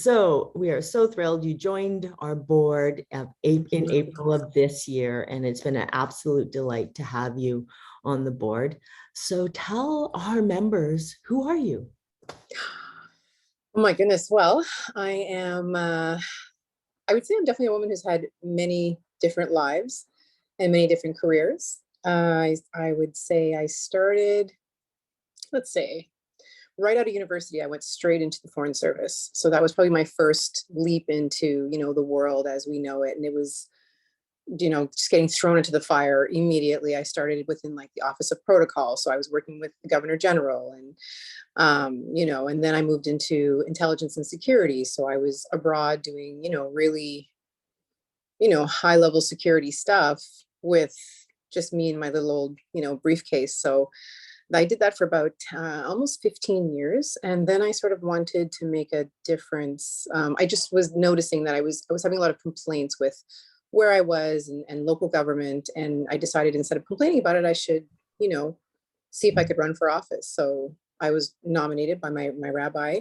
So we are so thrilled you joined our board in April of this year, and it's been an absolute delight to have you on the board. So tell our members, who are you? Oh my goodness. Well, I am, I would say I'm definitely a woman who's had many different lives and many different careers. I would say I started, let's say, right out of university, I went straight into the Foreign Service. So that was probably my first leap into, the world as we know it. And it was, just getting thrown into the fire immediately. I started within like the Office of Protocol. So I was working with the Governor General and, and then I moved into intelligence and security. So I was abroad doing, really, high level security stuff with just me and my little old, briefcase. So I did that for about almost 15 years. And then I sort of wanted to make a difference. I just was noticing that I was having a lot of complaints with where I was and local government. And I decided instead of complaining about it, I should, see if I could run for office. So I was nominated by my rabbi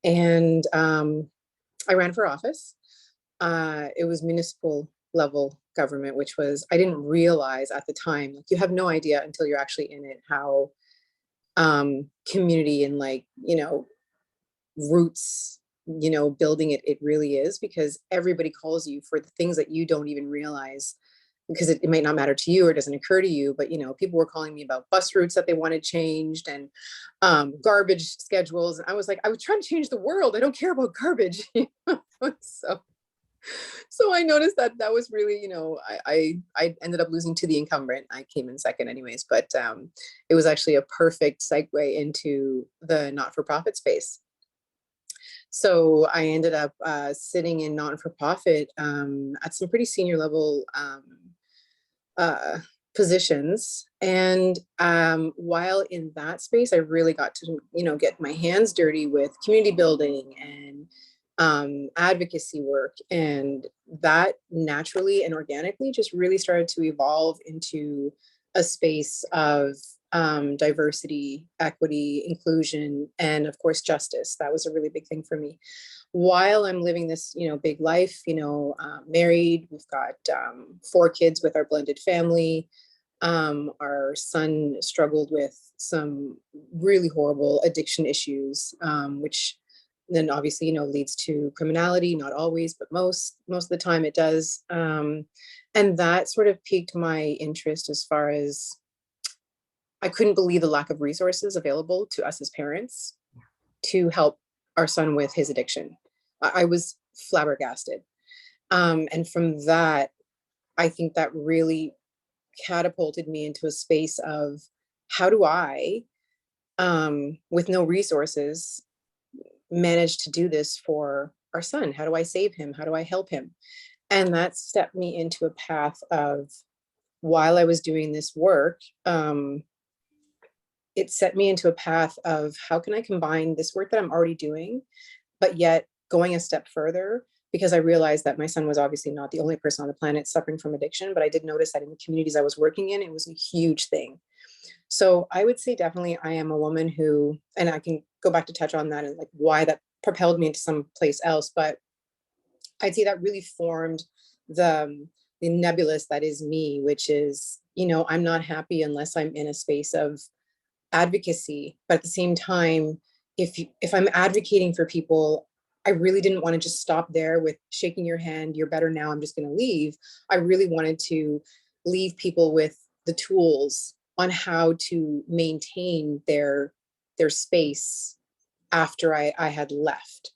and I ran for office. It was municipal level government, which was, I didn't realize at the time, like you have no idea until you're actually in it, how community and roots, building it really is, because everybody calls you for the things that you don't even realize, because it might not matter to you or it doesn't occur to you. But people were calling me about bus routes that they wanted changed and garbage schedules, and I was like, I was trying to change the world, I don't care about garbage. So I noticed that was really, I ended up losing to the incumbent. I came in second anyways, but it was actually a perfect segue into the not-for-profit space. So I ended up sitting in not-for-profit at some pretty senior level positions. And while in that space, I really got to, get my hands dirty with community building and advocacy work. And that naturally and organically just really started to evolve into a space of diversity, equity, inclusion, and of course, justice. That was a really big thing for me. While I'm living this, big life, married, we've got 4 kids with our blended family. Our son struggled with some really horrible addiction issues, which then obviously, leads to criminality, not always, but most of the time it does. And that sort of piqued my interest as far as I couldn't believe the lack of resources available to us as parents to help our son with his addiction. I was flabbergasted. And from that, I think that really catapulted me into a space of how do I, with no resources, manage to do this for our son? How do I save him? How do I help him? And that stepped me into a path of, while I was doing this work, it set me into a path of how can I combine this work that I'm already doing, but yet going a step further, because I realized that my son was obviously not the only person on the planet suffering from addiction, but I did notice that in the communities I was working in, it was a huge thing. So I would say definitely I am a woman who, and I can go back to touch on that and like why that propelled me into some place else, but I'd say that really formed the nebulous that is me, which is, I'm not happy unless I'm in a space of advocacy. But at the same time, if I'm advocating for people, I really didn't want to just stop there with shaking your hand, you're better now, I'm just going to leave. I really wanted to leave people with the tools on how to maintain their space after I had left,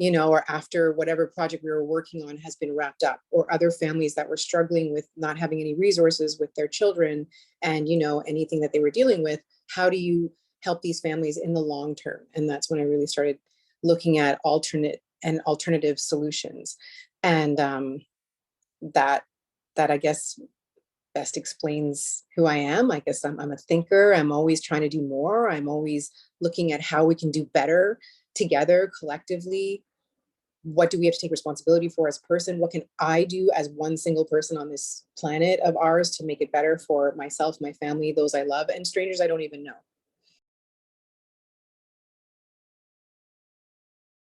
or after whatever project we were working on has been wrapped up, or other families that were struggling with not having any resources with their children and, anything that they were dealing with. How do you help these families in the long term? And that's when I really started looking at alternative solutions. And that I guess best explains who I am. I guess I'm a thinker. I'm always trying to do more. I'm always looking at how we can do better together, collectively. What do we have to take responsibility for as a person? What can I do as one single person on this planet of ours to make it better for myself, my family, those I love, and strangers I don't even know?